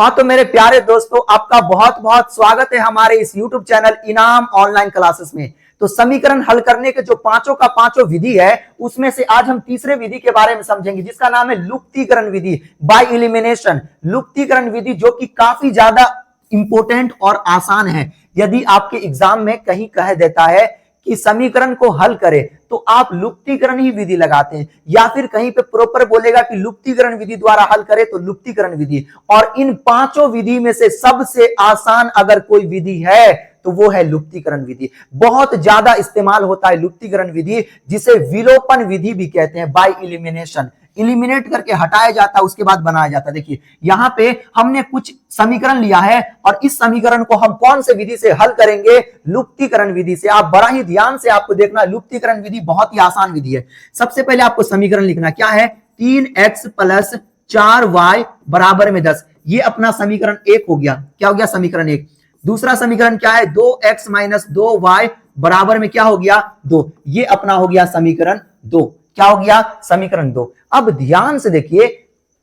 हाँ तो मेरे प्यारे दोस्तों, आपका बहुत बहुत स्वागत है हमारे इस YouTube चैनल इनाम ऑनलाइन क्लासेस में। तो समीकरण हल करने के जो पांचों का पांचों विधि है, उसमें से आज हम तीसरे विधि के बारे में समझेंगे, जिसका नाम है लुप्तीकरण विधि, बाय एलिमिनेशन। लुप्तीकरण विधि जो कि काफी ज्यादा इंपोर्टेंट और आसान है। यदि आपके एग्जाम में कहीं कह देता है कि समीकरण को हल करें, तो आप लुप्तीकरण ही विधि लगाते हैं, या फिर कहीं पे प्रॉपर बोलेगा कि लुप्तीकरण विधि द्वारा हल करें तो लुप्तीकरण विधि। और इन पांचों विधि में से सबसे आसान अगर कोई विधि है तो वो है लुप्तीकरण विधि। बहुत ज्यादा इस्तेमाल होता है लुप्तीकरण विधि, जिसे विलोपन विधि भी कहते हैं, बाय एलिमिनेशन। एलिमिनेट करके हटाया जाता है, उसके बाद बनाया जाता है। देखिए यहां पे हमने कुछ समीकरण लिया है और इस समीकरण को हम कौन से विधि से हल करेंगे? लुप्तीकरण विधि से। आप बड़ा ही ध्यान से आपको देखना, लुप्तीकरण विधि बहुत ही आसान विधि है। सबसे पहले आपको समीकरण लिखना क्या है? 3x प्लस 4y बराबर में 10। ये अपना समीकरण एक हो गया। क्या हो गया? समीकरण एक। दूसरा समीकरण क्या है? 2x माइनस 2y बराबर में क्या हो गया? 2। ये अपना हो गया समीकरण 2। क्या हो गया? समीकरण 2। अब ध्यान से देखिए,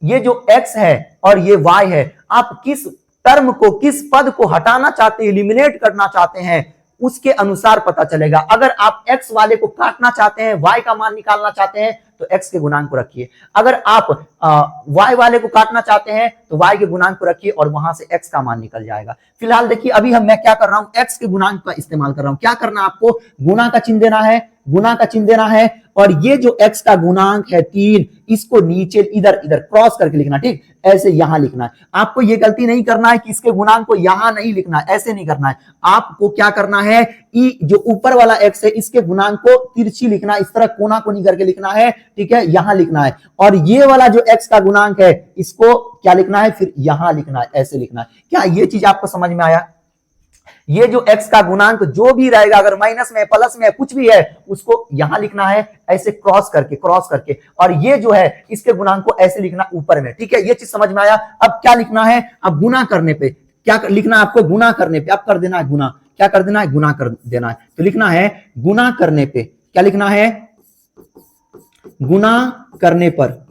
ये जो x है और ये y है, आप किस टर्म को, किस पद को हटाना चाहते हैं, एलिमिनेट करना चाहते हैं, उसके अनुसार पता चलेगा। अगर आप x वाले को काटना चाहते हैं, y का मान निकालना चाहते हैं, तो x के गुणांक को रखिए। अगर आप y वाले को काटना चाहते हैं तो y के गुणांक को रखिए और वहां से x का मान निकल जाएगा। फिलहाल देखिए, अभी मैं क्या कर रहा हूं? x के गुणांक का इस्तेमाल कर रहा हूं। क्या करना? आपको गुणा का चिन्ह देना है, गुणा का चिन्ह देना है। और ये जो x का गुणांक है 3, इसको नीचे इधर इधर क्रॉस करके लिखना। ठीक, ऐसे यहां लिखना है। आपको ये गलती नहीं करना है कि इसके गुणांक को यहां नहीं लिखना है, ऐसे नहीं करना है। आपको क्या करना है? जो ऊपर वाला x है, इसके गुणांक को तिरछी लिखना, इस तरह कोना कोनी करके लिखना है। ठीक है, यहां लिखना है। और ये वाला जो x का गुणांक है, इसको क्या लिखना है? फिर यहां लिखना है, ऐसे लिखना है। क्या ये चीज आपको समझ में आया? ये जो x का गुणांक जो भी रहेगा, अगर माइनस में, प्लस में, कुछ भी है, उसको यहां लिखना है, ऐसे क्रॉस करके, क्रॉस करके। और ये जो है, इसके गुणांक को ऐसे लिखना ऊपर में। ठीक है, ये चीज समझ में आया? अब क्या लिखना है? अब गुणा करने पे क्या लिखना है आपको? गुणा करने पे अब कर देना है गुणा। क्या कर देना है? गुणा कर देना है। तो लिखना है गुणा करने पे, क्या लिखना है? गुणा करने पर,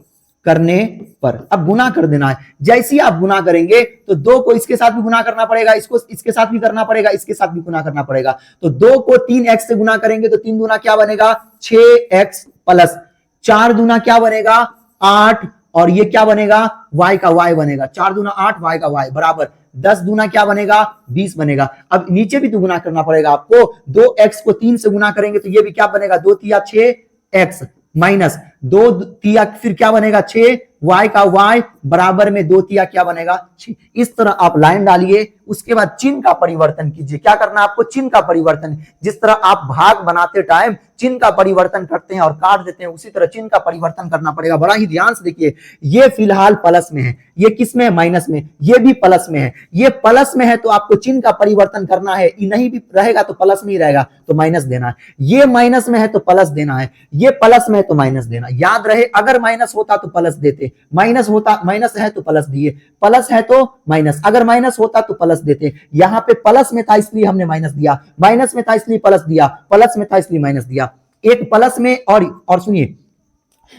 करने पर। अब गुना कर देना है। जैसे ही आप गुना करेंगे तो 2 को इसके साथ भी गुना करना पड़ेगा, इसको इसके साथ भी करना पड़ेगा, इसके साथ भी गुना करना पड़ेगा। तो 2 को 3x से गुना करेंगे तो 3 दूना क्या बनेगा? 6x प्लस 4 दूना क्या बनेगा? 8। और ये क्या बनेगा? y का y बनेगा। 4 दूना 8, y का y बराबर 10 दूना क्या बनेगा? 20 बनेगा। अब नीचे भी तो गुना करना पड़ेगा आपको। 2x को 3 से गुना करेंगे तो ये भी क्या बनेगा? 2 तिया 6x माइनस 2 तिया फिर क्या बनेगा? 6, y का y बराबर में 2 तिया क्या बनेगा? 6। इस तरह आप लाइन डालिए, उसके बाद चिन्ह का परिवर्तन कीजिए। क्या करना है आपको? चिन्ह का परिवर्तन। जिस तरह आप भाग बनाते टाइम चिन्ह का परिवर्तन करते हैं और काट देते हैं, उसी तरह चिन्ह का परिवर्तन करना पड़ेगा। बड़ा ही ध्यान से देखिए, ये फिलहाल प्लस में है, ये किस में है? माइनस में। ये भी प्लस में है, ये प्लस में है, तो आपको चिन्ह का परिवर्तन करना है। नहीं भी रहेगा तो प्लस में ही रहेगा, तो माइनस देना है। ये माइनस में है तो प्लस देना है, ये प्लस में है तो माइनस देना। याद रहे, अगर माइनस होता तो प्लस देते, माइनस होता, माइनस है तो प्लस दिए, प्लस है तो माइनस, अगर माइनस होता तो प्लस देते। यहां पे प्लस में था इसलिए हमने माइनस दिया, माइनस में था इसलिए प्लस दिया, प्लस में था इसलिए माइनस दिया। एक प्लस में और सुनिए,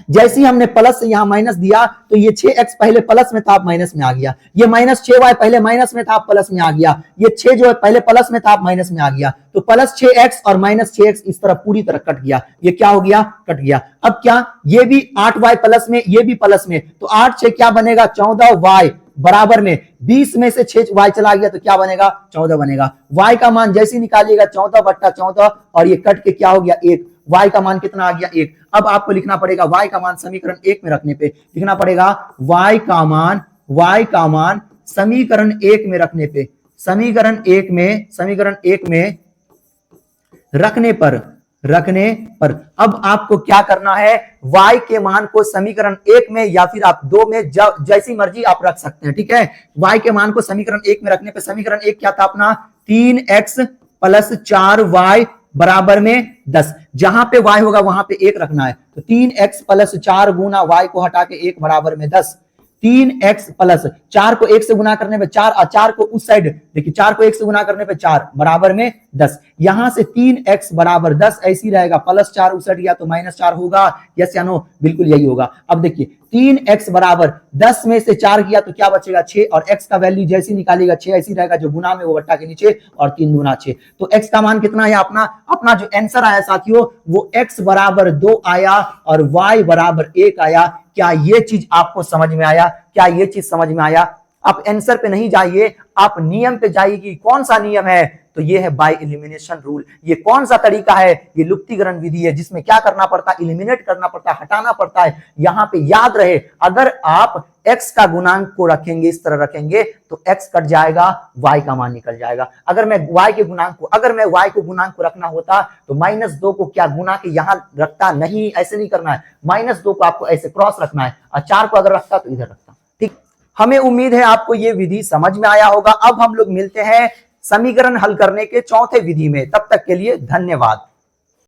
जैसे ही हमने प्लस से यहां माइनस दिया तो ये 6x पहले प्लस में था, अब माइनस में आ गया। ये माइनस 6y पहले माइनस में था, अब प्लस में आ गया। ये 6 जो है पहले प्लस में था, अब माइनस में आ गया। तो प्लस 6x और माइनस 6x इस तरह पूरी तरह कट गया। ये क्या हो गया? कट गया। अब क्या? ये भी 8y प्लस में, ये भी प्लस में, तो 8 6 क्या बनेगा? 14y बराबर में 20 में से 6y चला गया तो क्या बनेगा? 14 बनेगा। y का मान जैसे निकालिएगा 14/14, और ये कट के क्या हो गया? 1। y का मान कितना आ गया? 1। अब आपको लिखना पड़ेगा y का मान समीकरण 1 में रखने पे, लिखना पड़ेगा y का मान समीकरण 1 में रखने पे, समीकरण 1 में रखने पर अब आपको क्या करना है? y के मान को समीकरण 1 में या फिर आप 2 में, जैसी मर्जी आप रख सकते हैं। ठीक है, y के मान को समीकरण 1 में रखने पे, समीकरण 1 क्या था अपना? 3x प्लस 4y बराबर में 10। जहां पे y होगा वहां पे 1 रखना है। तो 3x प्लस 4 गुना y को हटा के 1 बराबर में 10। 3x प्लस 4 को 1 से गुना करने पे 4, 4 को उस साइड देखिए, 4 को 1 से गुना करने पे 4 बराबर में 10। यहां से 3x बराबर 10 ऐसी रहेगा, प्लस 4 उलट गया तो माइनस 4 होगा, यस या नो, बिल्कुल यही होगा। अब देखिए 3x बराबर 10 में से 4 किया तो क्या बचेगा 6, और x का वैल्यू जैसी निकालेगा 6 ऐसी रहेगा, जो गुना में वो बट्टा के नीचे, और 3 दूना 6। तो x का मान कितना है, अपना जो आंसर आया साथियों वो x बराबर 2 आया और y बराबर 1 आया। क्या ये चीज आपको समझ में आया? क्या ये चीज समझ में आया? आप आंसर पे नहीं जाइए, आप नियम पे जाइए कि कौन सा नियम है। तो ये है बाय एलिमिनेशन रूल। ये कौन सा तरीका है? ये लुप्तीकरण विधि है, जिसमें क्या करना पड़ता है, एलिमिनेट करना पड़ता है, हटाना पड़ता है। यहां पे याद रहे, अगर आप x का गुणांक को रखेंगे, इस तरह रखेंगे, तो x कट जाएगा, y का मान निकल जाएगा। अगर मैं y को गुणांक को रखना होता तो -2 को क्या गुना के यहां रखता, नहीं, ऐसे नहीं करना है। -2 को आपको ऐसे क्रॉस रखना है, और 4 को अगर रखता तो इधर रखता। ठीक, हमें उम्मीद है आपको ये विधि समझ में आया होगा। अब हम लोग मिलते हैं समीकरण हल करने के चौथे विधि में। तब तक के लिए धन्यवाद।